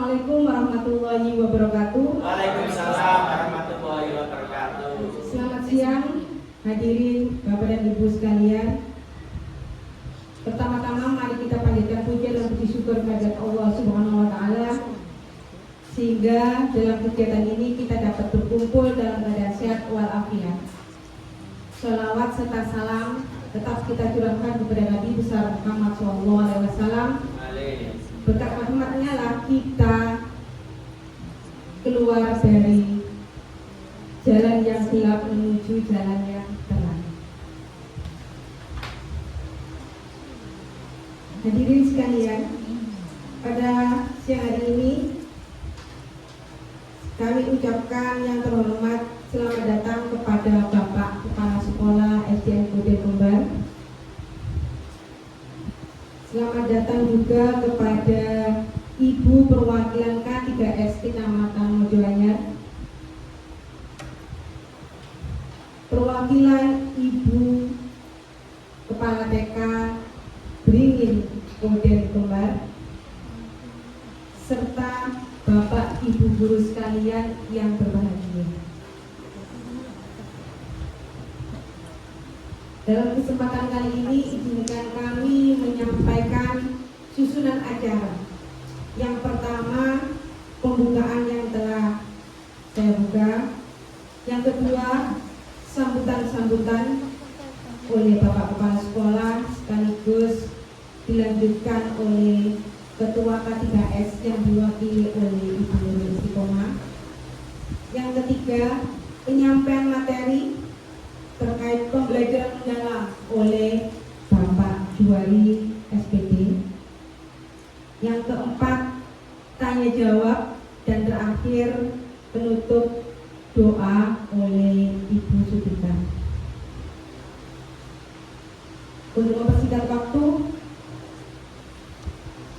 Assalamualaikum warahmatullahi wabarakatuh. Waalaikumsalam warahmatullahi wabarakatuh. Selamat siang hadirin Bapak dan Ibu sekalian. Pertama-tama mari kita panjatkan puji dan puji syukur kepada Allah Subhanahu wa taala sehingga dalam kegiatan ini kita dapat berkumpul dalam keadaan sehat walafiat. Sholawat serta salam tetap kita curahkan kepada Nabi besar Muhammad SAW. Berkat rahmatnya lah kita keluar dari jalan yang gelap menuju jalan yang terang. Hadirin sekalian, pada siang hari ini kami ucapkan yang terhormat selamat datang kepada Bapak Kepala Sekolah SDN Koden Kembar. Selamat datang juga kepada Ibu perwakilan K3S Kecamatan Mojoanyar, perwakilan Ibu Kepala TK Beringin Koden Kembar, serta Bapak Ibu guru sekalian yang berbahagia. Dalam kesempatan kali ini izinkan kami menyampaikan susunan acara. Yang pertama, pembukaan yang telah saya buka. Yang kedua, sambutan-sambutan oleh Bapak Kepala Sekolah sekaligus dilanjutkan oleh Ketua K3S yang diwakili oleh Ibu Nurul Istiqomah. Yang ketiga, penyampaian materi terkait pembelajaran mendalam oleh Bapak Juwari SPD. Yang keempat, tanya jawab, dan terakhir penutup doa oleh Ibu Sudita. Untuk mempersingkat waktu,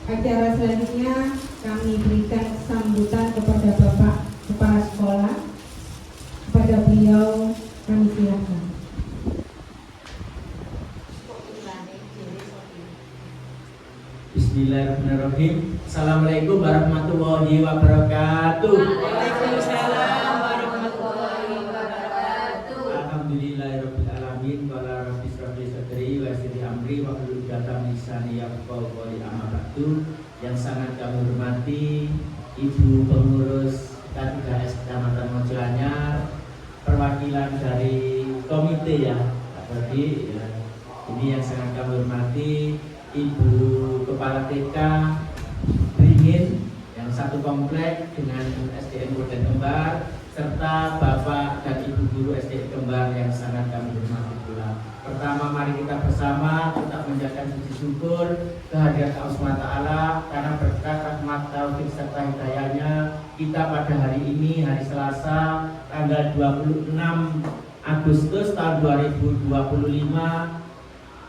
acara selanjutnya kami berikan sambutan kepada Bapak Kepala Sekolah. Kepada beliau kami silakan. Bismillahirrahmanirrahim. Assalamualaikum warahmatullahi wabarakatuh. Waalaikumsalam warahmatullahi wabarakatuh. Alhamdulillahirabbil alamin wala rabbis rabbil sadri wa yassir amri wa hlul 'uqdatam min lisani yafqahu qawli amma ba'du. Yang sangat kami hormati Ibu pengurus K3S Kecamatan Mojoanyar, perwakilan dari komite ya, tadi ya. Ini yang sangat kami hormati Ibu Kepala TK Beringin yang satu komplek dengan SDN Koden Kembar, serta Bapak dan Ibu guru SDN Kembar yang sangat kami hormati pula. Pertama, mari kita bersama tetap menjaga puji syukur kehadirat Allah SWT karena berkat rahmat taufik serta hidayahnya kita pada hari ini, hari Selasa tanggal 26 Agustus tahun 2025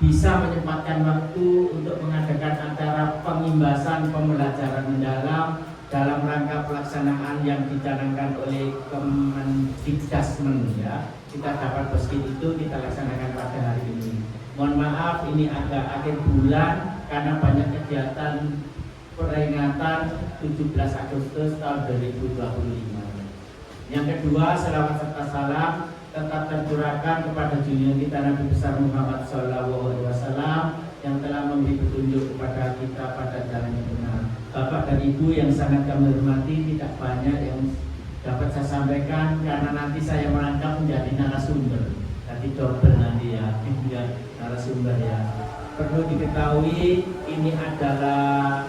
bisa menyempatkan waktu untuk mengadakan acara pengimbasan pembelajaran mendalam dalam rangka pelaksanaan yang dicanangkan oleh Kemendikbudrismen ya. Kita dapat posisi itu kita laksanakan pada hari ini. Mohon maaf ini agak akhir bulan karena banyak kegiatan peringatan 17 Agustus tahun 2025. Yang kedua, selawat serta salam tetap tercurahkan kepada junjungan kita Nabi besar Muhammad SAW yang telah memberi petunjuk kepada kita pada jalan yang benar. Bapak dan Ibu yang sangat kami hormati, tidak banyak yang dapat saya sampaikan karena nanti saya merangkap menjadi narasumber. Tadi double nanti ya, narasumber ya. Perlu diketahui ini adalah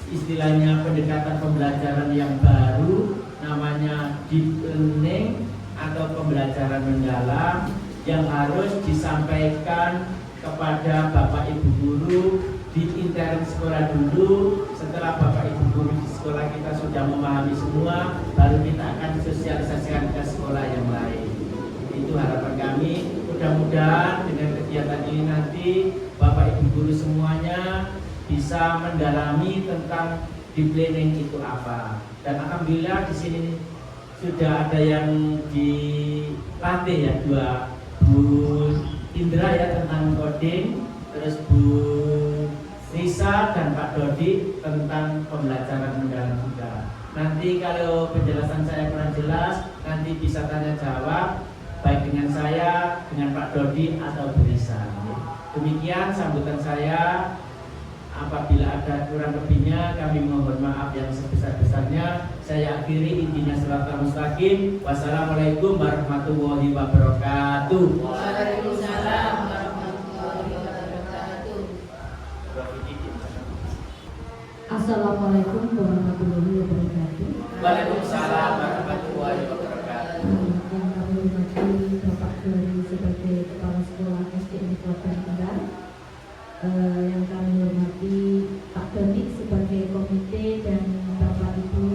istilahnya pendekatan pembelajaran yang baru, namanya deep learning atau pembelajaran mendalam yang harus disampaikan kepada Bapak Ibu guru di intern sekolah dulu. Setelah Bapak Ibu guru di sekolah kita sudah memahami semua, baru kita akan sosialisasikan ke sekolah yang lain. Itu harapan kami. Mudah-mudahan dengan kegiatan ini nanti Bapak Ibu guru semuanya bisa mendalami tentang deep learning itu apa. Dan alhamdulillah di sini sudah ada yang dilatih ya, Bu Indra ya tentang coding, terus Bu Risa dan Pak Dodi tentang pembelajaran mendalam juga. Nanti kalau penjelasan saya kurang jelas, nanti bisa tanya jawab baik dengan saya, dengan Pak Dodi atau Bu Risa. Demikian sambutan saya. Apabila ada kurang lebihnya, kami mohon maaf yang sebesar-besarnya. Saya akhiri, intinya siratal mustaqim. Wassalamualaikum warahmatullahi wabarakatuh. Waalaikumsalam warahmatullahi wabarakatuh. Assalamualaikum warahmatullahi wabarakatuh. Waalaikumsalam warahmatullahi wabarakatuh. Yang kami hormati Bapak Dori sebagai Kepala Sekolah SD Negeri Kendal, yang kami hormati Pak Dodi sebagai komite dan Bapak Ibu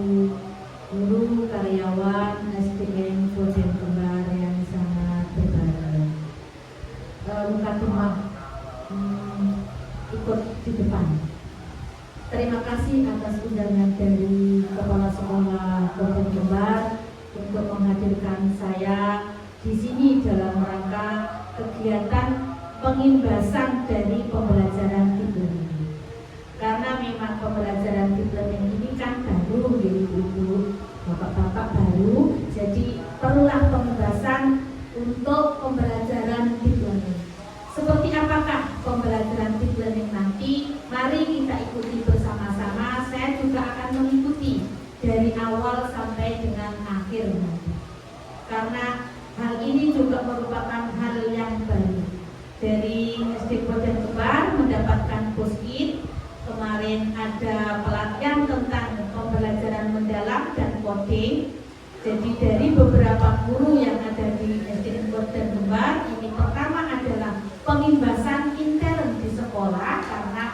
guru karyawan SDN Boden Kembar yang sangat berbahagia. Mukadimah ikut di depan. Terima kasih atas undangan dari Kepala Sekolah Boden Kembar untuk menghadirkan saya di sini dalam rangka kegiatan pengimbasan dari pembelajaran deep learning. Karena memang pembelajaran deep learning ini kan baru, ibu-ibu, bapak-bapak baru, jadi perlulah pengimbasan untuk pembelajaran deep learning. Seperti apakah pembelajaran deep learning nanti? Mari kita ikuti bersama-sama. Saya juga akan mengikuti dari awal sampai dengan akhir nanti. Karena hal ini juga merupakan hal yang baru. Dari SD Boden Kembar mendapatkan post-it. Kemarin ada pelatihan tentang pembelajaran mendalam dan coding. Jadi dari beberapa guru yang ada di SD Boden Kembar, ini pertama adalah pengimbasan intern di sekolah, karena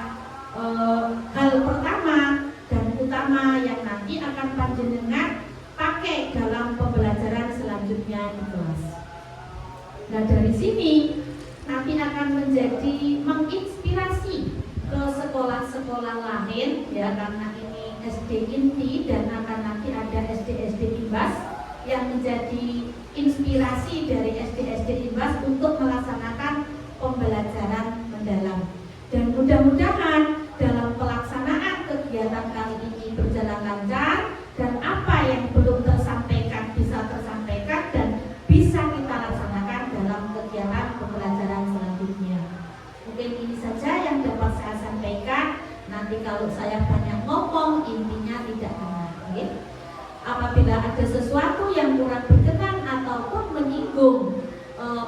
hal pertama dan utama yang nanti akan panjenengan pakai dalam pembelajaran selanjutnya di kelas. Nah, dari sini nanti akan menjadi menginspirasi ke sekolah-sekolah lain, ya, karena ini SD inti dan akan nanti ada SD-SD imbas yang menjadi inspirasi dari SD-SD imbas untuk melaksanakan pembelajaran mendalam. Dan mudah-mudahan dalam pelaksanaan kegiatan kali ini berjalan lancar dan apa yang belum tersampaikan bisa tersampaikan dan bisa kita laksanakan dalam kegiatan pembelajaran selanjutnya. Mungkin ini saja yang dapat saya sampaikan. Nanti kalau saya banyak ngomong, intinya tidak kena. Apabila ada sesuatu yang kurang berkenan ataupun menyinggung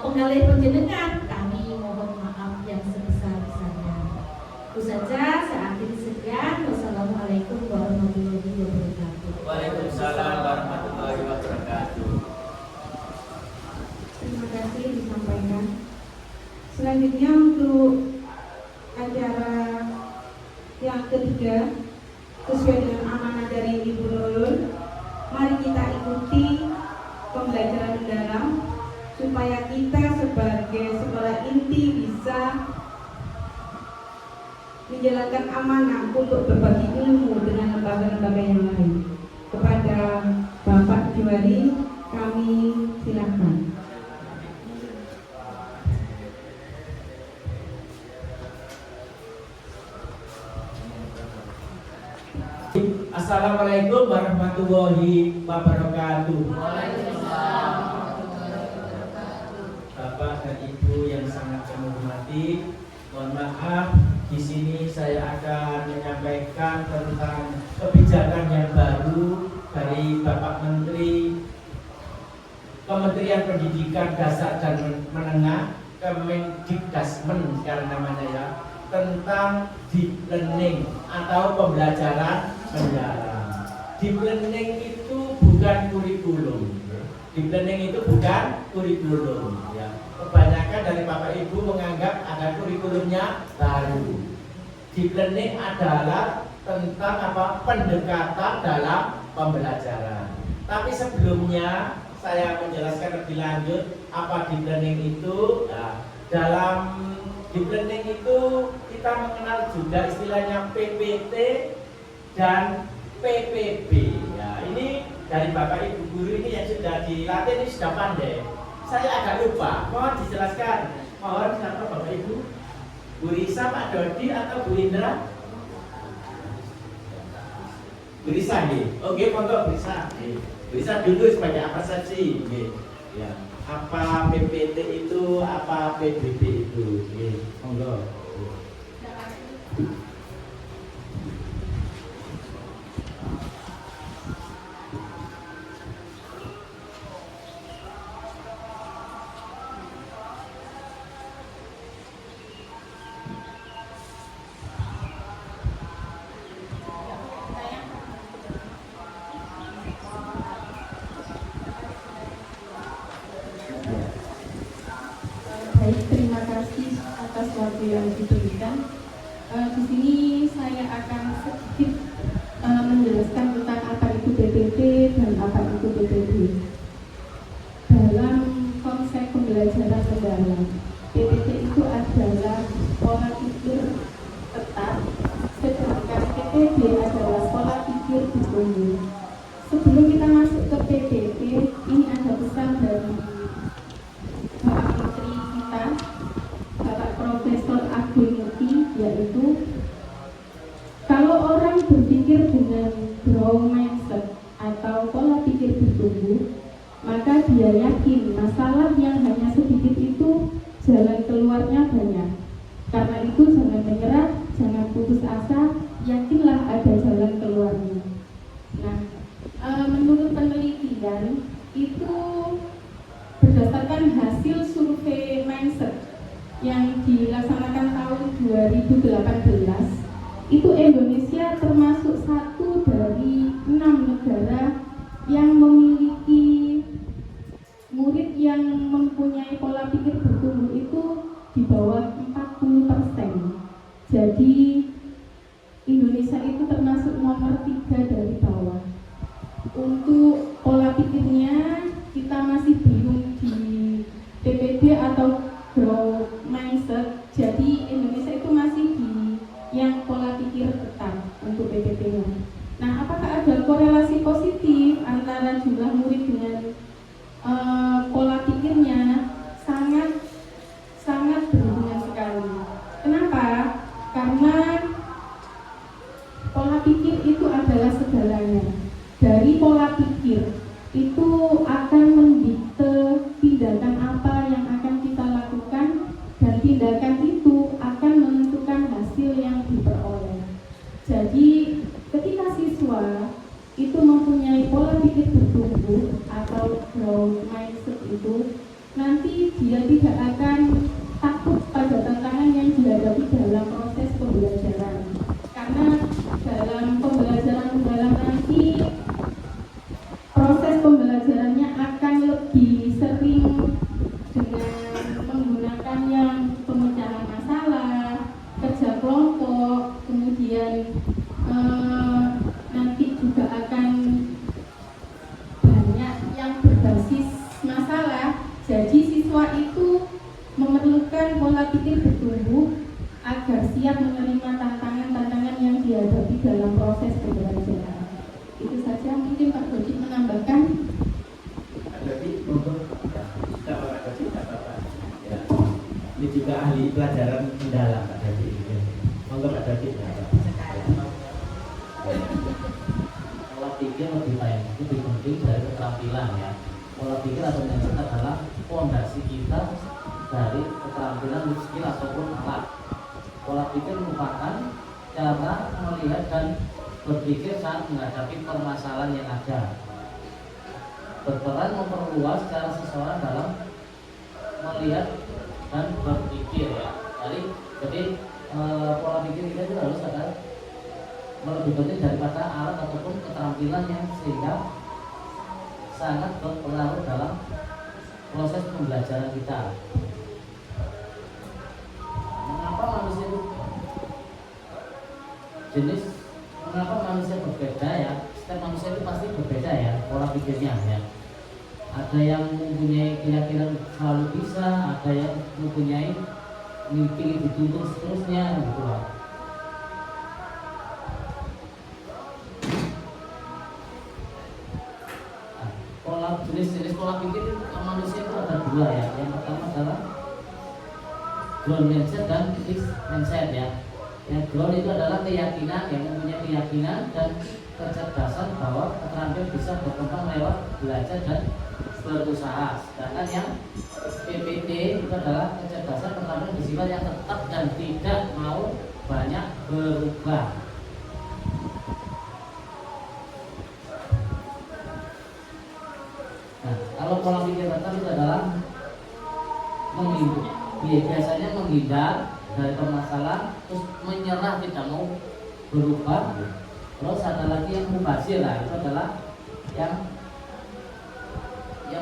penggalih penjenengan, kami mohon maaf yang sebesar-besarnya. Itu saja, saya akhiri sekian. Wassalamualaikum warahmatullahi wabarakatuh. Waalaikumsalam warahmatullahi wabarakatuh. Terima kasih disampaikan. Selanjutnya untuk acara yang ketiga, sesuai dengan amanah dari Ibu Nurul, mari kita ikuti pembelajaran mendalam supaya kita sebagai sekolah inti bisa menjalankan amanah untuk berbagi ilmu dengan lembaga-lembaga yang lain. Kepada Bapak Juwari, kami silakan. Assalamualaikum warahmatullahi wabarakatuh. Bapak dan Ibu yang sangat saya hormati, mohon maaf, di sini saya akan menyampaikan tentang kebijakan yang baru dari Bapak Menteri Kementerian Pendidikan Dasar dan Menengah, Kemendikdasmen sekarang namanya ya, tentang deep learning atau pembelajaran mendalam. Deep learning itu bukan kurikulum. Deep learning itu bukan kurikulum. Ya. Kebanyakan dari Bapak Ibu menganggap ada kurikulumnya baru. Deep learning adalah tentang pendekatan dalam pembelajaran. Tapi sebelumnya saya menjelaskan lebih lanjut apa deep learning itu. Nah, dalam deep learning itu kita mengenal juga istilahnya PPT dan PPB. Ya, ini dari Bapak Ibu guru ini yang sudah dilatih ini sudah pandai. Saya agak lupa, mohon dijelaskan. Mohon siapa Bapak Ibu? Bu Risa, Pak Dodi atau Bu Indra? Bu Risa nggih. Oke, monggo Bu Risa. Bu Risa dulu sebagai apa persepsi nggih. Ya. Apa PPT itu, apa PBB itu? Nggih, monggo. Baik, terima kasih atas waktu yang diberikan. Di sini saya akan sedikit menjelaskan tentang apa itu PPT dan apa itu PPB. Dalam konsep pembelajaran mendalam, PPT itu adalah pola pikir tetap, sedangkan PPB adalah pola pikir bertumbuh. Sebelum kita masuk ke PPT, ini ada pesan dari Bapak Menteri kita, Bapak Profesor Abdul Muti, yaitu kalau orang berpikir dengan growth mindset atau pola pikir bertumbuh, maka dia yakin masalah yang hanya sedikit itu jalan keluarnya banyak. Karena itu jangan menyerah, jangan putus asa, yakinlah ada jalan keluarnya. Nah, menurut penelitian itu berdasarkan hasil survei mindset yang dilaksanakan tahun 2018, itu Indonesia termasuk satu dari 6 negara yang memiliki murid yang mempunyai pola pikir bertumbuh itu di bawah 40%. Jadi Indonesia itu termasuk nomor 3 dari bawah. Untuk pola pikirnya kita masih belum di PPB atau growth mindset. Jadi Indonesia itu masih di yang pola pikir tetap untuk PPB-nya. Nah, apakah ada korelasi positif antara jumlah murid dengan pola pikirnya? Sangat berhubungan sekali. Kenapa? Karena pola pikir itu adalah segalanya. Dari pola pikir itu akan mendikte tindakan apa yang akan kita lakukan, dan tindakan itu akan menentukan hasil yang diperoleh. Jadi ketika siswa itu mempunyai pola pikir bertumbuh atau growth mindset itu, nanti dia tidak akan takut pada tantangan yang dihadapi dalam proses pembelajaran. Karena dalam pembelajaran mendalam nanti proses pembelajarannya akan lebih sering dengan menggunakan yang pemecahan masalah, kerja kelompok, kemudian nanti juga akan banyak yang berbasis masalah. Jadi siswa itu memerlukan pola pikir bertumbuh agar siap menerima tantangan-tantangan yang dihadapi dalam proses pembelajaran. Itu saja, mungkin Pak Dodi menambahkan. Pak Dodi, monggo. Tidak apa-apa, Pak Dodi, tidak apa-apa. Ya. Ini juga ahli pelajaran mendalam, Pak Dodi. Monggo Pak Dodi. Pola pikir lebih penting dari keterampilan ya. Pola pikir atau mindset adalah fondasi kita dari keterampilan skill ataupun alat. Pola pikir merupakan cara melihat dan berpikir saat menghadapi permasalahan yang ada. Berperan memperluas cara seseorang dalam melihat dan berpikir ya. Jadi pola pikir kita itu harus ada lebih penting daripada alat ataupun keterampilan yang sehingga sangat berpengaruh dalam proses pembelajaran kita. Mengapa manusia itu mengapa manusia berbeda ya? Setiap manusia itu pasti berbeda ya pola pikirnya ya. Ada yang mempunyai keyakinan selalu bisa, ada yang mempunyai mimpi dituntut seterusnya gitu lah. Jenis-jenis pola pikir manusia itu ada dua ya. Yang pertama adalah ground mindset dan fixed mindset ya. Yang ground itu adalah keyakinan, yang mempunyai keyakinan dan kecerdasan bahwa keterampilan bisa berkembang lewat belajar dan berusaha. Sedangkan yang PPT itu adalah kecerdasan keterampilan bersifat yang tetap dan tidak mau banyak berubah. Nah, kalau pola pikir tetap itu adalah menghindar, biasanya menghindar dari permasalahan, terus menyerah, tidak mau berubah. Terus ada lagi yang mubazir lah, itu adalah yang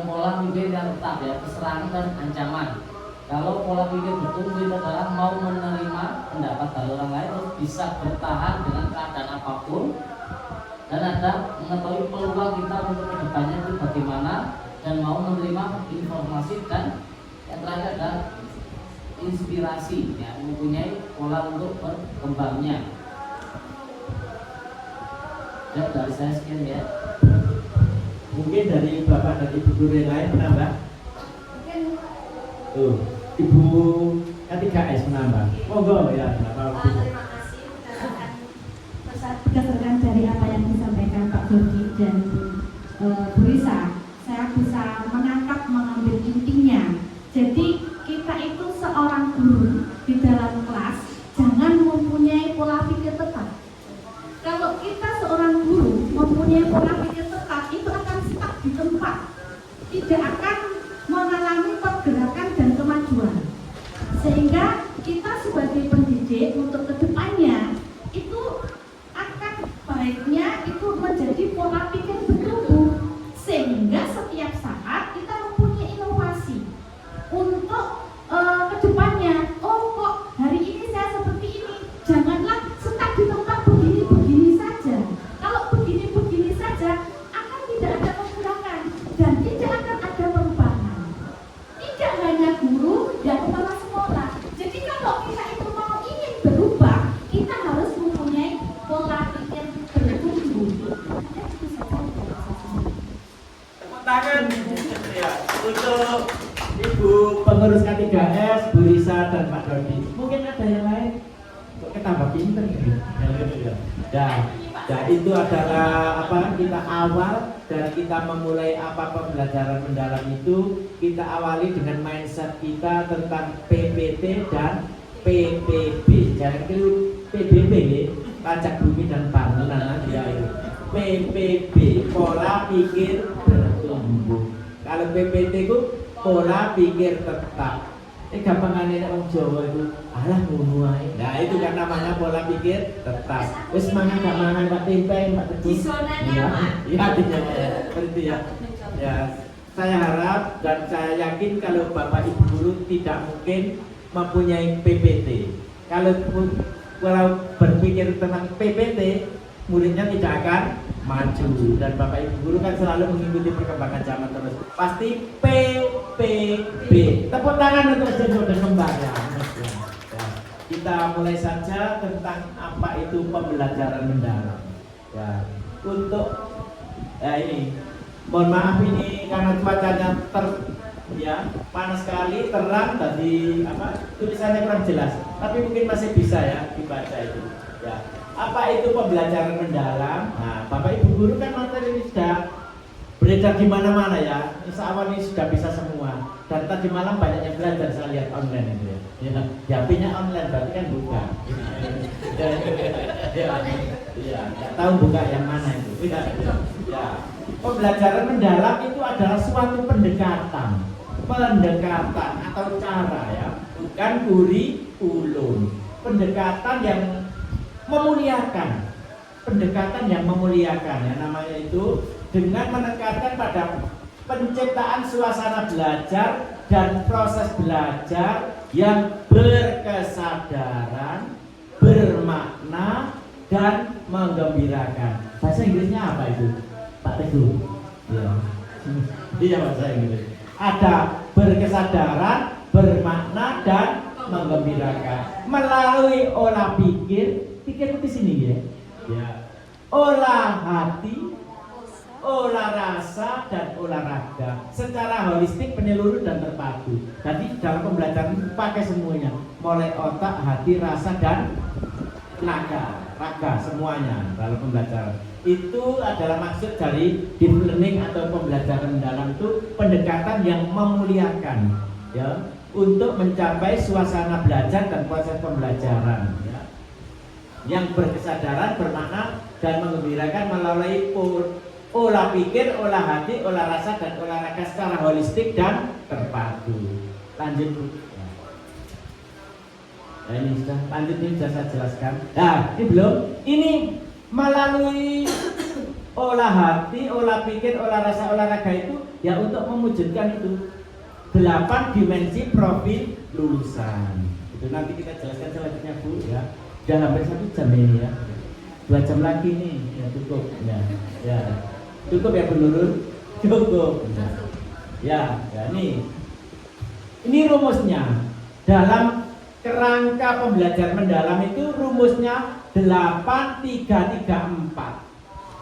pola pikir yang tetap ya, keserangan dan ancaman. Kalau pola pikir bertumbuh itu adalah mau menerima pendapat dari orang lain, terus bisa bertahan dengan keadaan apapun, dan ada mengetahui peluang kita untuk kedepannya itu bagaimana, dan mau menerima informasi, dan yang terakhir ada inspirasi ya, mempunyai pola untuk berkembangnya. Ya, dari saya sekian ya. Mungkin dari Bapak dan Ibu guru yang lain menambah. Tuh, Ibu K3S menambah. Monggo ya, Terima kasih berdasarkan dari apa yang disampaikan Pak Dodi dan Bu Risa, saya bisa mengambil intinya. Jadi kita itu seorang guru di dalam kelas jangan mempunyai pola pikir tetap. Kalau kita seorang guru mempunyai pola pikir tetap, itu akan stuck di tempat, tidak akan mengalami pergerakan dan kemajuan. Sehingga kita sebagai pendidik untuk kedepannya itu akan baiknya itu menjadi pola pikir bertumbuh, sehingga setiap saat kita mempunyai inovasi untuk kedepannya. Oh kok hari ini saya seperti ini, janganlah stuck di tempat begini-begini saja. Kalau begini-begini saja akan tidak ada pergerakan dan tidak akan ada perubahan. Tidak hanya guru dan kepala sekolah. Jadi kalau kita itu mau ingin berubah, kita harus mempunyai pola pikir bertumbuh. Tepuk tangan ya, untuk Ibu pengurus K3S, Bu Risa dan Pak Dodi. Mungkin ada yang lain. Kok ketambah pinter gitu. Ya, itu adalah apa kita awal dan kita memulai apa pembelajaran mendalam itu kita awali dengan mindset kita tentang PPT dan PPB. Jangan keliru PBB ya, pajak bumi dan bangunan ya itu. PPB pola pikir bertumbuh. Kalau PPT itu pola pikir tetap. Gampangannya orang Jawa itu alah ngono ae. Nah, itu kan namanya pola pikir tetap. Wis mangan gak mangan Pak Tempe, Pak Teguh. Di zona nyaman. Iya, seperti ya. Ya, saya harap dan saya yakin kalau Bapak Ibu guru tidak mungkin mempunyai PPT. Kalau berpikir tentang PPT, muridnya tidak akan maju, dan Bapak Ibu guru kan selalu mengikuti perkembangan zaman terus. Pasti PPB. Tepuk tangan untuk Jenderal Kembar ya. Kita mulai saja tentang apa itu pembelajaran mendalam. Ya, untuk ini mohon maaf ini karena cuacanya panas sekali, terang tadi tulisannya kurang jelas, tapi mungkin masih bisa ya dibaca itu. Ya. Apa itu pembelajaran mendalam? Nah, Bapak Ibu guru kan materi ini sudah beredar di mana-mana ya. Insya Allah ini sudah bisa semua. Dan tadi malam banyak yang belajar, saya lihat online itu ya. Ya, HP-nya online berarti kan buka. Ya, nggak tahu buka yang mana itu. Ya. Pembelajaran mendalam itu adalah suatu pendekatan atau cara ya, bukan kurikulum. Pendekatan yang memuliakan ya, namanya itu dengan menekankan pada penciptaan suasana belajar dan proses belajar yang berkesadaran, bermakna dan menggembirakan. Bahasa Inggrisnya apa itu, Pak Teguh? Ya. Iya bahasa Inggris. Ada berkesadaran, bermakna dan menggembirakan melalui olah pikir di sini ya. Ya. Olah hati, olah rasa dan olahraga secara holistik, menyeluruh dan terpadu. Jadi dalam pembelajaran itu pakai semuanya, mulai otak, hati, rasa dan raga semuanya dalam pembelajaran. Itu adalah maksud dari deep learning atau pembelajaran mendalam, itu pendekatan yang memuliakan ya untuk mencapai suasana belajar dan proses pembelajaran ya, yang berkesadaran, bermakna dan menggembirakan melalui olah pikir, olah hati, olah rasa dan olahraga secara holistik dan terpadu. Lanjut Bu. Nah ini sudah lanjut, ini sudah saya jelaskan. Nah ini belum. Ini melalui olah hati, olah pikir, olah rasa, olahraga itu ya untuk mewujudkan itu 8 dimensi profil lulusan. Itu nanti kita jelaskan selanjutnya Bu ya. Sudah hampir 1 jam ini ya. 2 jam lagi nih ya, cukup ya. Ya. Cukup ya Bu Nurul? Cukup. Ya, nih. Ini rumusnya. Dalam kerangka pembelajaran mendalam itu rumusnya 8-3-3-4.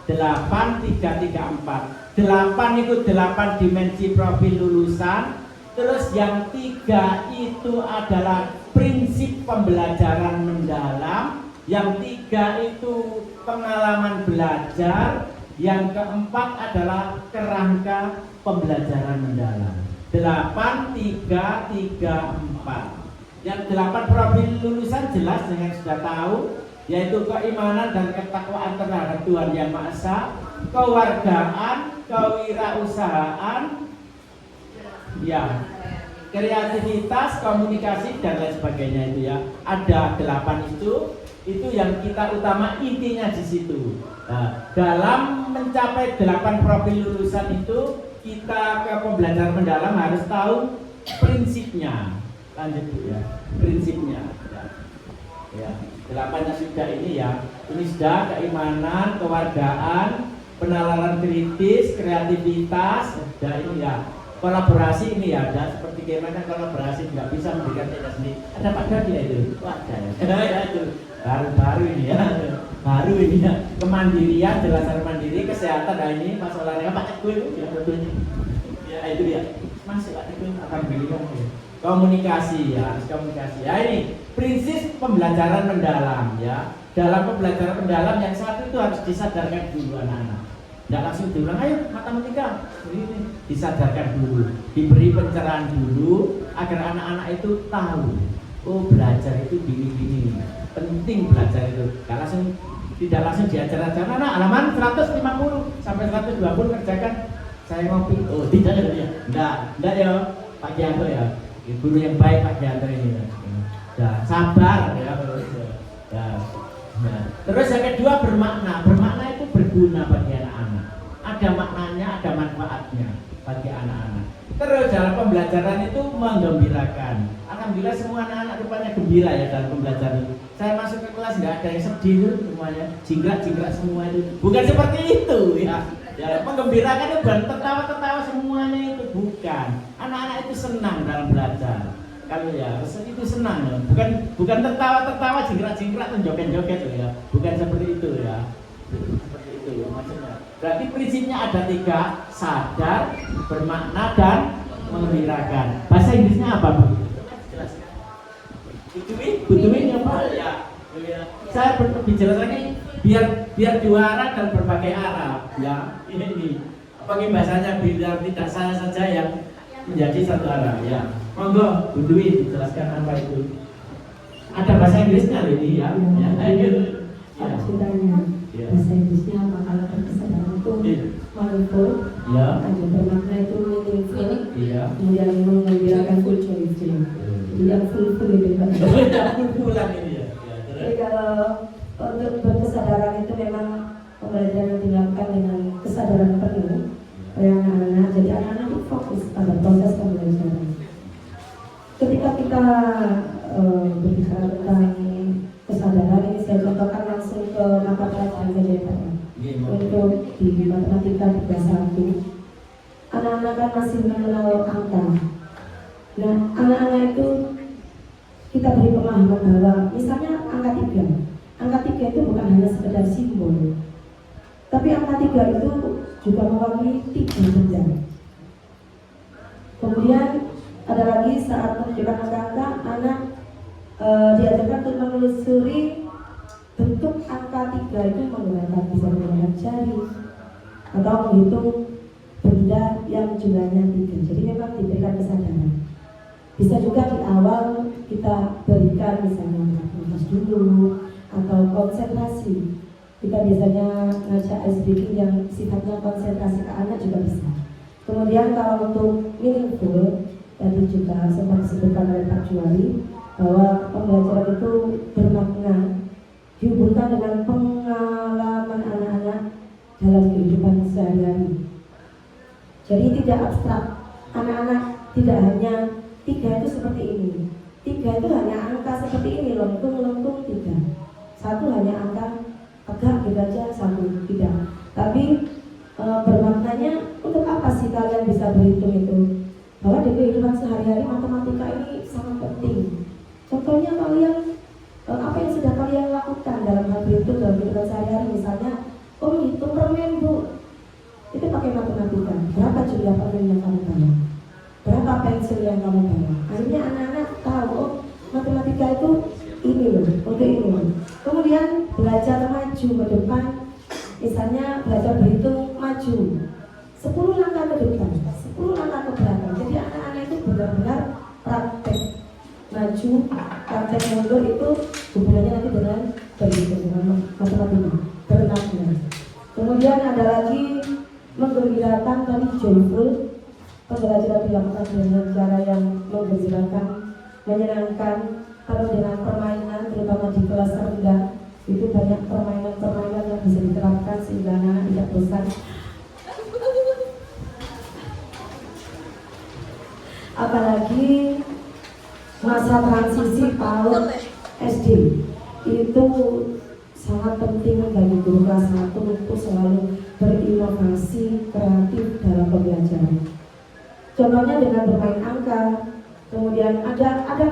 8-3-3-4. 8 itu 8 dimensi profil lulusan. Terus yang 3 itu adalah prinsip pembelajaran mendalam. Yang 3 itu pengalaman belajar. Yang keempat adalah kerangka pembelajaran mendalam. 8-3-3-4. Yang 8 profil lulusan jelas yang sudah tahu, yaitu keimanan dan ketakwaan terhadap Tuhan Yang Maha Esa, kewargaan, kewirausahaan, ya, kreativitas, komunikasi dan lain sebagainya itu ya. Ada 8 itu yang kita utama intinya di situ. Nah, dalam mencapai 8 profil lulusan itu kita ke pembelajaran mendalam harus tahu prinsipnya. Lanjut Bu ya, prinsipnya. Ya, 8-nya sudah ini ya. Ini sudah keimanan, kewargaan, penalaran kritis, kreativitas, sudah ini ya. Kolaborasi ini ya, ada seperti gimana kolaborasi nggak bisa memberikan tenda sendiri. Ada Pak Gadi ya itu, wah ya itu baru ini ya, baru ini ya. Kemandirian, jelasan mandiri, kesehatan, nah ini Mas olahraga Pak Teguh itu ya tentunya. Ya itu dia, masuk Pak Teguh akan beliau. Komunikasi ya, harus komunikasi. Ya ini prinsip pembelajaran mendalam ya. Dalam pembelajaran mendalam yang satu itu harus disadarkan dulu anak-anak. Tidak langsung diulang, ayo matematika ini disadarkan dulu, diberi pencerahan dulu agar anak-anak itu tahu, oh belajar itu gini-gini, penting belajar itu. Tidak langsung diajar-ajar, anak halaman 150 sampai 120 kerjakan, saya ngopi. Oh tidak ya, enggak ya Pak Gianto ya, guru yang baik Pak Gianto ini ya, sabar ya. Nah, terus yang kedua bermakna itu berguna bagi anak-anak. Ada maknanya, ada manfaatnya bagi anak-anak. Terus dalam pembelajaran itu menggembirakan. Alhamdulillah semua anak-anak rupanya gembira ya dalam pembelajaran itu. Saya masuk ke kelas nggak ada yang sedih itu semuanya, jingkrak semua itu. Bukan seperti itu ya. Ya menggembirakan itu bukan tertawa semuanya itu, bukan. Anak-anak itu senang dalam belajar. Kalau ya, itu senang ya. Bukan tertawa jingkrak dan joget-joget ya. Bukan seperti itu ya. Seperti itu ya maksudnya. Berarti prinsipnya ada 3, sadar, bermakna dan menggembirakan. Bahasa Inggrisnya apa Bu? Jelas. Butuhin ya Pak ya. Saya berbicara lagi biar juara dan berbagai arah ya. Ini pakai bahasanya biar tidak saya saja yang menjadi satu arah ya. Monggo, Bu Dwi dijelaskan apa itu. Ada bahasa Inggrisnya loh ini ya. Ada ceritanya. Bahasa Inggrisnya apa? Kalau berkesadaran itu mindful, ada bermakna itu meaningful, kemudian menggembirakan full joyful. Jadi yang full itu kan. Ini ya. Jadi kalau untuk berkesadaran itu memang pembelajaran dilakukan dengan kesadaran penuh oleh anak-anak. Jadi anak-anak itu fokus pada proses pembelajaran. Ketika kita berbicara tentang kesadaran ini, saya contohkan langsung ke mata pelajaran saja ya Pak. Untuk di matematika di kelas 1, anak-anak kan masih mengenal angka. Nah, anak-anak itu kita beri pemahaman bahwa misalnya angka 3 itu bukan hanya sekedar simbol, tapi angka 3 itu juga mewakili 3 benda. Kemudian ada lagi saat menunjukkan angka-angka, anak diajarkan untuk menelusuri bentuk angka 3 itu menggunakan bisa menggunakan jari atau menghitung benda yang jumlahnya 3. Jadi memang diberikan kesadaran. Bisa juga di awal kita berikan misalnya nafas dulu atau konsentrasi. Kita biasanya ngajak ice breaking yang sifatnya konsentrasi ke anak juga bisa. Kemudian kalau untuk meaningful, tadi juga sempat disebutkan oleh Pak Juwali bahwa pembelajaran itu bermakna, dihubungkan dengan pengalaman anak-anak dalam kehidupan sehari-hari. Jadi tidak abstrak, anak-anak tidak hanya 3 itu seperti ini, 3 itu hanya angka seperti ini, lengkung 3, 1 hanya angka tegak gitu aja, 1 tidak. Tapi bermaknanya untuk apa sih kalian bisa berhitung itu? Bahwa di kehidupan sehari-hari matematika ini sangat penting. Contohnya kalian apa yang sudah kalian lakukan dalam hal berhitung dalam kehidupan sehari-hari, misalnya hitung permen Bu, itu pakai matematika. Berapa jumlah permen yang kamu bawa? Berapa pensil yang kamu bawa? Akhirnya anak-anak tahu matematika itu ini loh, untuk ini loh. Kemudian belajar maju ke depan, misalnya belajar berhitung maju 10 langkah ke depan, 10 langkah ke belakang. Jadi anak-anak itu benar-benar praktek maju, praktek mundur, itu hubungannya nanti dengan berhitung, dengan matematika, berenangnya. Kemudian ada lagi menggembirakan, tadi joyful. Pembelajaran dilakukan dengan cara yang menggembirakan, menyenangkan. Kalau dengan permainan, terutama di kelas rendah, itu banyak permainan-permainan yang bisa diterapkan sehingga anak tidak bosan. Apalagi masa transisi PAUD SD itu sangat penting bagi guru kelas 1 untuk selalu berinovasi kreatif dalam pembelajaran. Contohnya dengan bermain angka, kemudian ada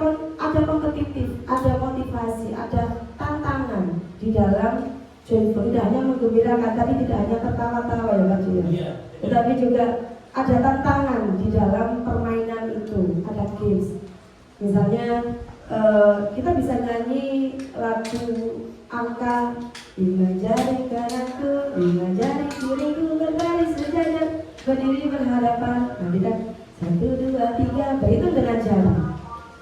kompetitif, ada motivasi, ada tantangan di dalam joyful. Tidak hanya menggembirakan, tapi tidak hanya tertawa-tawa ya Pak Julia, tetapi juga ada tantangan di dalam permainan itu, ada games. Misalnya kita bisa nyanyi lagu angka 5 jari kananku, 5 jari kiriku berbaris sejajar, berdiri berhadapan. Nanti kan 1, 2, 3 berhitung dengan jari.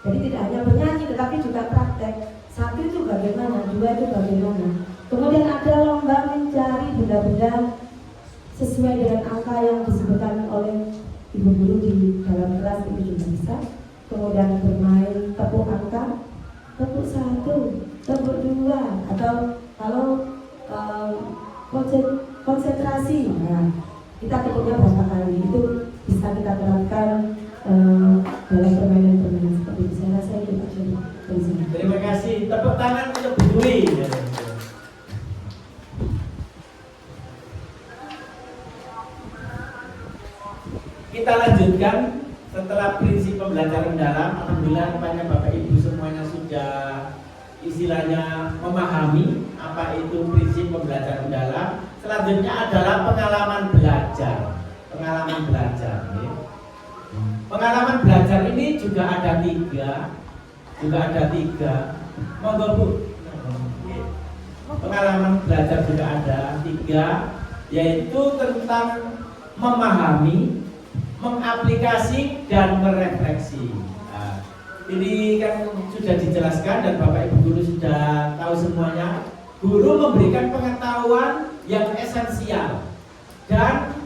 Jadi tidak hanya bernyanyi tetapi juga praktek. 1 itu bagaimana, 2 itu bagaimana. Kemudian ada lomba mencari benda-benda sesuai dengan angka yang disebutkan oleh ibu guru di dalam kelas, itu juga bisa. Kemudian bermain tepuk angka, tepuk 1, tepuk 2, atau kalau konsentrasi, nah, kita tepuknya berapa kali, itu bisa kita terapkan dalam permainan-permainan seperti itu. Saya rasa itu aja dari sini. Terima kasih. Tepuk tangan untuk Bu Dwi. Kita lanjutkan setelah prinsip pembelajaran dalam. Alhamdulillah rupanya Bapak Ibu semuanya sudah istilahnya memahami apa itu prinsip pembelajaran dalam. Selanjutnya adalah pengalaman belajar. Pengalaman belajar. Ya. Pengalaman belajar ini juga ada 3. Monggo Bu. Pengalaman belajar juga ada 3, yaitu tentang memahami, mengaplikasi, dan merefleksi. Nah, ini kan sudah dijelaskan dan Bapak Ibu guru sudah tahu semuanya. Guru memberikan pengetahuan yang esensial dan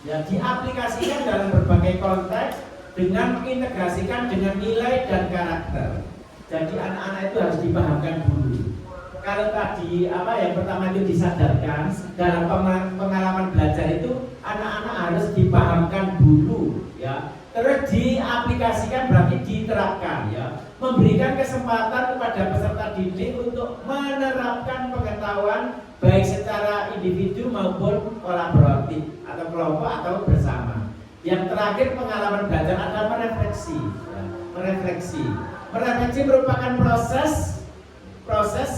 ya diaplikasikan dalam berbagai konteks dengan mengintegrasikan dengan nilai dan karakter. Jadi anak-anak itu harus dipahamkan dulu. Kalau tadi yang pertama itu disadarkan dalam pengalaman belajar itu anak-anak harus dipahamkan dulu, ya. Terus diaplikasikan berarti diterapkan, ya. Memberikan kesempatan kepada peserta didik untuk menerapkan pengetahuan baik secara individu maupun kolaboratif atau kelompok atau bersama. Yang terakhir pengalaman belajar adalah merefleksi, ya. Merefleksi merupakan proses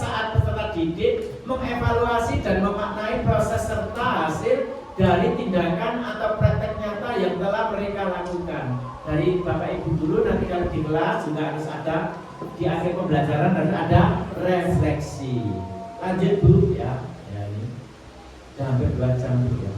saat peserta didik mengevaluasi dan memaknai proses serta hasil dari tindakan atau praktek nyata yang telah mereka lakukan. Dari Bapak Ibu dulu, nanti kalau di kelas juga harus ada, di akhir pembelajaran harus ada refleksi. Lanjut Bu ya, ini sudah hampir 2 jam Bu ya.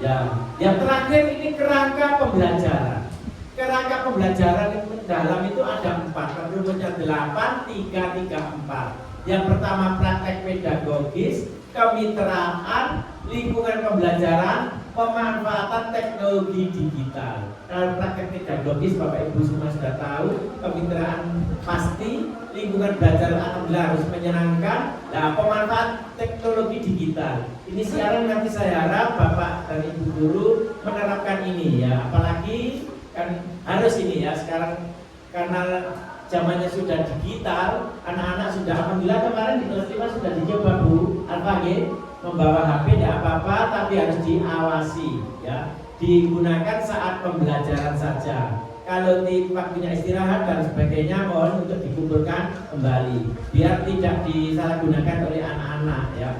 Ya, yang terakhir ini kerangka pembelajaran. Kerangka pembelajaran yang dalam itu ada 4, rumusnya 8, 3, 3, 4. Yang pertama praktek pedagogis, kemitraan, lingkungan pembelajaran, pemanfaatan teknologi digital. Kalau praktek pedagogis Bapak Ibu semua sudah tahu, kemitraan pasti, lingkungan belajar alhamdulillah harus menyenangkan. Nah, pemanfaat teknologi digital. Ini siaran nanti saya harap Bapak dan Ibu guru menerapkan ini ya, apalagi kan harus ini ya sekarang karena zamannya sudah digital, anak-anak sudah alhamdulillah kemarin di kelas 5 sudah dicoba Bu Alfa membawa HP tidak apa-apa tapi harus diawasi ya, digunakan saat pembelajaran saja. Kalau di waktunya istirahat dan sebagainya mohon untuk dikumpulkan kembali biar tidak disalahgunakan oleh anak-anak ya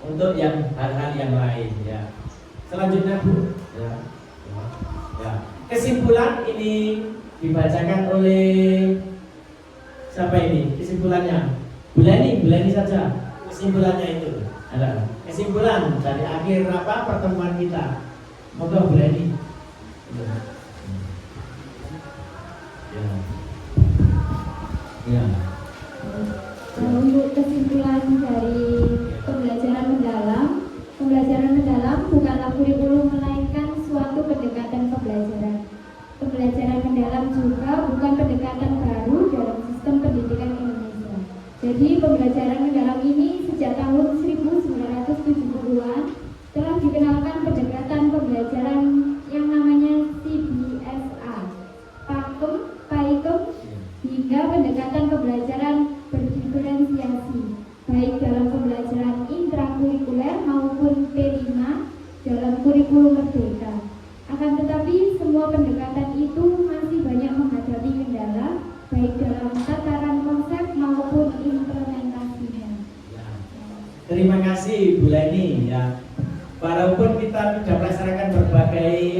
untuk yang hal-hal yang lain ya. Selanjutnya Bu ya. Ya. Kesimpulan ini dibacakan oleh siapa ini? Kesimpulannya Bu Leni saja. Kesimpulannya itu adalah kesimpulan dari akhir pertemuan kita. Moga Bu Leni. Ya. Untuk kesimpulan dari pembelajaran mendalam bukanlah kurikulum melainkan suatu pendekatan pembelajaran. Pembelajaran mendalam juga bukan pendekatan baru dalam sistem pendidikan Indonesia. Jadi pembelajaran mendalam ini sejak tahun 1970-an telah dikenalkan pendekatan pembelajaran yang namanya CBSA, Pakem, Paikem, hingga pendekatan pembelajaran berdiferensiasi, baik dalam pembelajaran intrakurikuler maupun P5 dalam kurikulum merdeka. Akan tetapi semua pendekatan itu masih banyak menghadapi kendala, baik dalam tataran konsep maupun implementasinya. Terima kasih Bu Leni ya. Walaupun kita sudah melaksanakan berbagai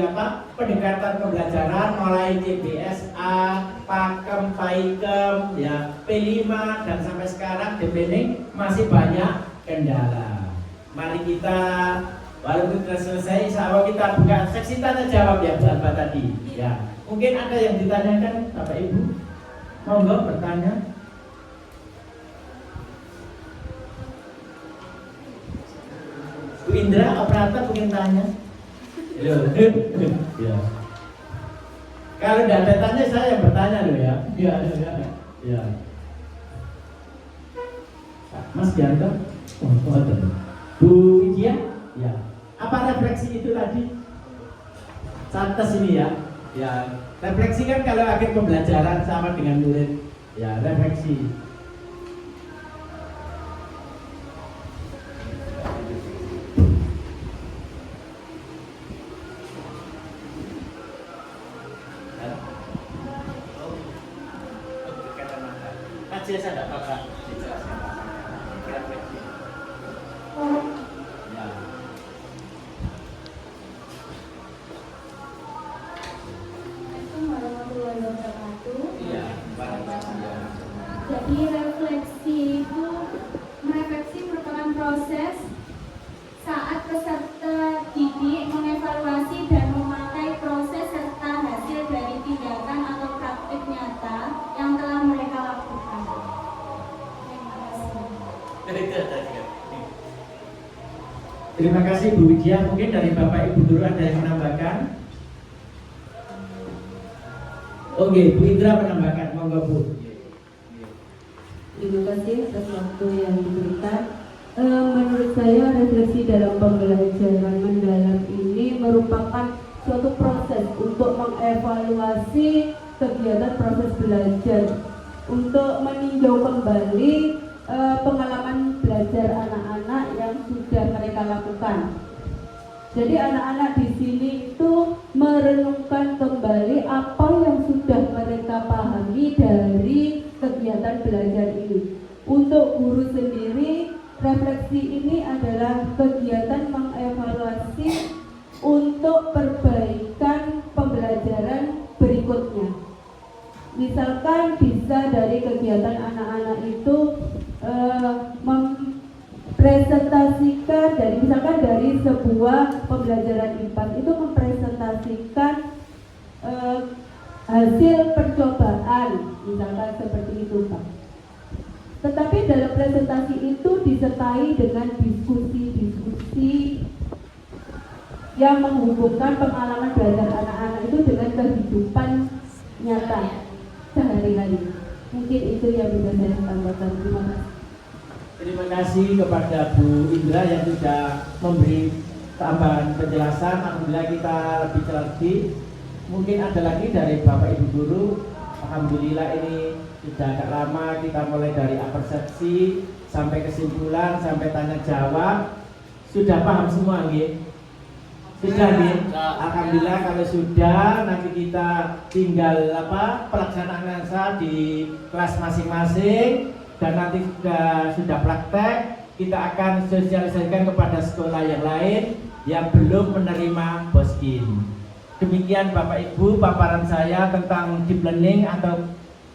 pendekatan pembelajaran mulai CBSA, Pakem, Paikem, ya P5 dan sampai sekarang DPN masih banyak kendala. Mari kita walaupun sudah selesai, insya Allah kita buka seksi tanya jawab ya Bu Alfa tadi. Ya, mungkin ada yang ditanyakan Bapak Ibu, monggo bertanya. Bu Indra, operator mungkin tanya. Ya. Kalau tidak ada tanya, saya yang bertanya loh ya. Ya. Mas Gianto, Bu Widya, ya. Apa refleksi itu tadi? Santas ini ya. Ya, refleksi kan kalau akhir pembelajaran sama dengan murid. Ya, refleksi. Saya tidak apa-apa dijelaskan refleksi. Ya. Assalamualaikum warahmatullahi wabarakatuh. Iya, Jadi refleksi itu merupakan proses saat peserta didik mengevaluasi dan memakai proses serta hasil dari tindakan atau praktik nyata yang telah mereka lakukan. Terima kasih Bu Widya. Mungkin dari Bapak Ibu guru ada yang menambahkan? Oke, Bu Indra menambahkan, monggo Bu. Terima kasih atas waktu yang diberikan. Menurut saya refleksi dalam pembelajaran mendalam ini merupakan suatu proses untuk mengevaluasi kegiatan proses belajar, untuk meninjau kembali pengalaman belajar anak-anak yang sudah mereka lakukan. Jadi anak-anak di sini itu merenungkan kembali apa yang sudah mereka pahami dari kegiatan belajar ini. Untuk guru sendiri refleksi ini adalah kegiatan mengevaluasi untuk perbaikan pembelajaran berikutnya. Misalkan bisa dari kegiatan anak-anak itu mempresentasikan dari sebuah pembelajaran IPA itu mempresentasikan hasil percobaan, misalkan seperti itu Pak. Tetapi dalam presentasi itu disertai dengan diskusi-diskusi yang menghubungkan pengalaman belajar anak-anak itu dengan kehidupan nyata sehari-hari. Mungkin itu yang bisa saya tambahkan. Terima kasih. Terima kasih kepada Bu Indra yang sudah memberi tambahan penjelasan. Alhamdulillah kita lebih lagi. Mungkin ada lagi dari Bapak Ibu Guru. Alhamdulillah ini sudah agak lama kita mulai dari persepsi sampai kesimpulan sampai tanya jawab. Sudah paham semua nggih? Sudah nggih? Alhamdulillah kalau sudah nanti kita tinggal pelaksanaan di kelas masing-masing. Dan nanti sudah praktek, kita akan sosialisasikan kepada sekolah yang lain yang belum menerima Boskin. Demikian Bapak Ibu paparan saya tentang deep learning atau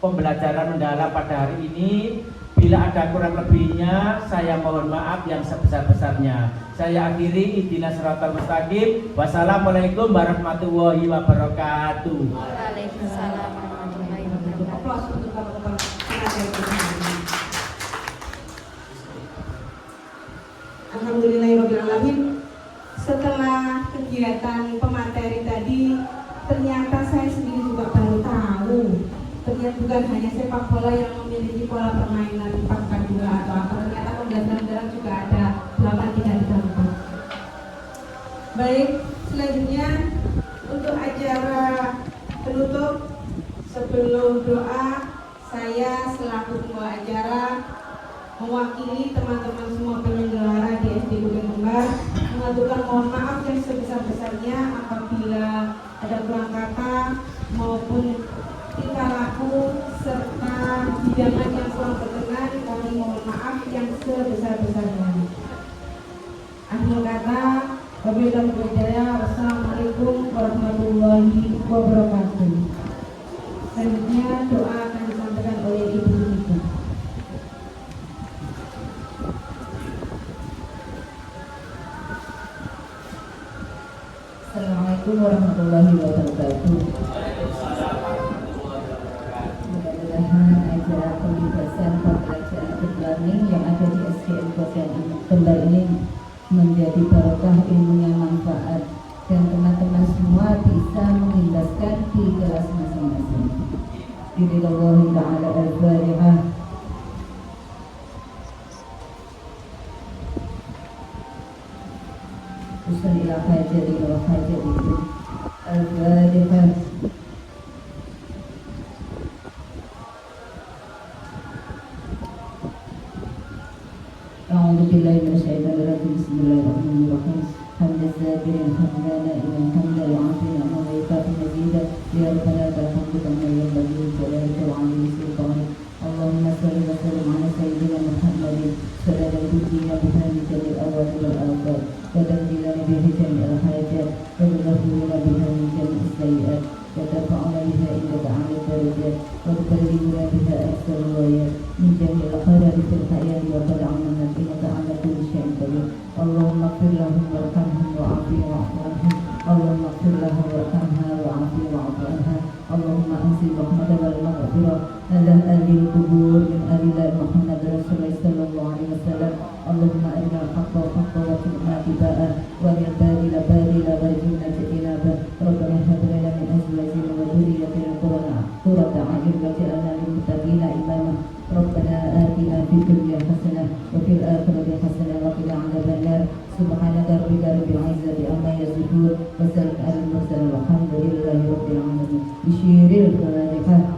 pembelajaran mendalam pada hari ini. Bila ada kurang lebihnya, saya mohon maaf yang sebesar-besarnya. Saya akhiri, ihdinas siratal mustaqim. Wassalamualaikum warahmatullahi wabarakatuh. Waalaikumsalam warahmatullahi wabarakatuh. Alhamdulillahirrahmanirrahim. Setelah kegiatan pemateri tadi, ternyata saya sendiri juga baru tahu ternyata bukan hanya sepak bola yang memiliki pola permainan 4-4-2 atau apa, ternyata pembelajaran dalam juga ada 8-3-3-4. Baik, selanjutnya untuk acara penutup sebelum doa, saya selaku pembawa acara mewakili teman-teman semua penyelenggara di SD Bukit Kembar mengaturkan mohon maaf yang sebesar-besarnya apabila ada kurang kata maupun tingkah laku serta hidangan yang kurang berkenan. Kami mohon maaf yang sebesar-besarnya. Akhir kata, wabillahi hidayah. Wassalamualaikum warahmatullahi wabarakatuh. Selanjutnya doa akan disampaikan oleh Ibu Nika. Assalamualaikum warahmatullahi wabarakatuh. Mudah-mudahan acara pembebasan pembelajaran deep learning yang ada di SDN Bukit Kembar ini menjadi barokah ilmunya manfaat dan teman-teman semua bisa mengimbaskan di kelas masing-masing. Bismillahirrahmanirrahim. Ta'ala al-Fatihah. Usul ila hajati wa hajati al-Fatihah. A'udzu billahi minasyaitonir rajim. Bismillahirrahmanirrahim. Hamdan zakirin hamdan na'iman hamdan wa'afina wa yukafi mazidah ya rabbana lakal kama yanbaghi li jalali wa 'azimi sultanik. Allahumma shalli wa sallim ala sayyidina Muhammadin sallallahu alaihi wa sallam al-awwal wal akhir wa tanjilana bihi jami'al hajat wa tudahhiruna biha min jami'is sayyi'at wa tarfa'una biha indaka 'ala darajat wa tuballighuna biha aqsal ghayat min jami'il khairat fil hayati wa fil 'amal innaka 'ala kulli shay'in qadir. Allahumma ighfir lahum warhamhum wa'afihim wa'fu 'anhum. Allahumma ighfir lahum warhamhum wa'afihim wa'fu 'anhum. Allahumma anzil rahmatan wal maghfirah ala ahli al-qubur min ahli Muhammad Rasulullah sallallahu alaihi wasallam. Allahumma arina al-haqqa haqqa wa arina ittiba'ah wa arina al-batila batila warzuqna ijtinabah. Rabbana hab lana min azwajina wa dhurriyyatina qurrata a'yun waj'alna lil muttaqina imama. Rabbana atina fid dunya hasanah wa fil akhirati hasanah wa qina 'adzaban nar. Subhanaka rabbika rabbil 'izzati amma yasifun wa salamun 'alal mursalin walhamdulillahi rabbil 'alamin. Bisyiril Fatihah.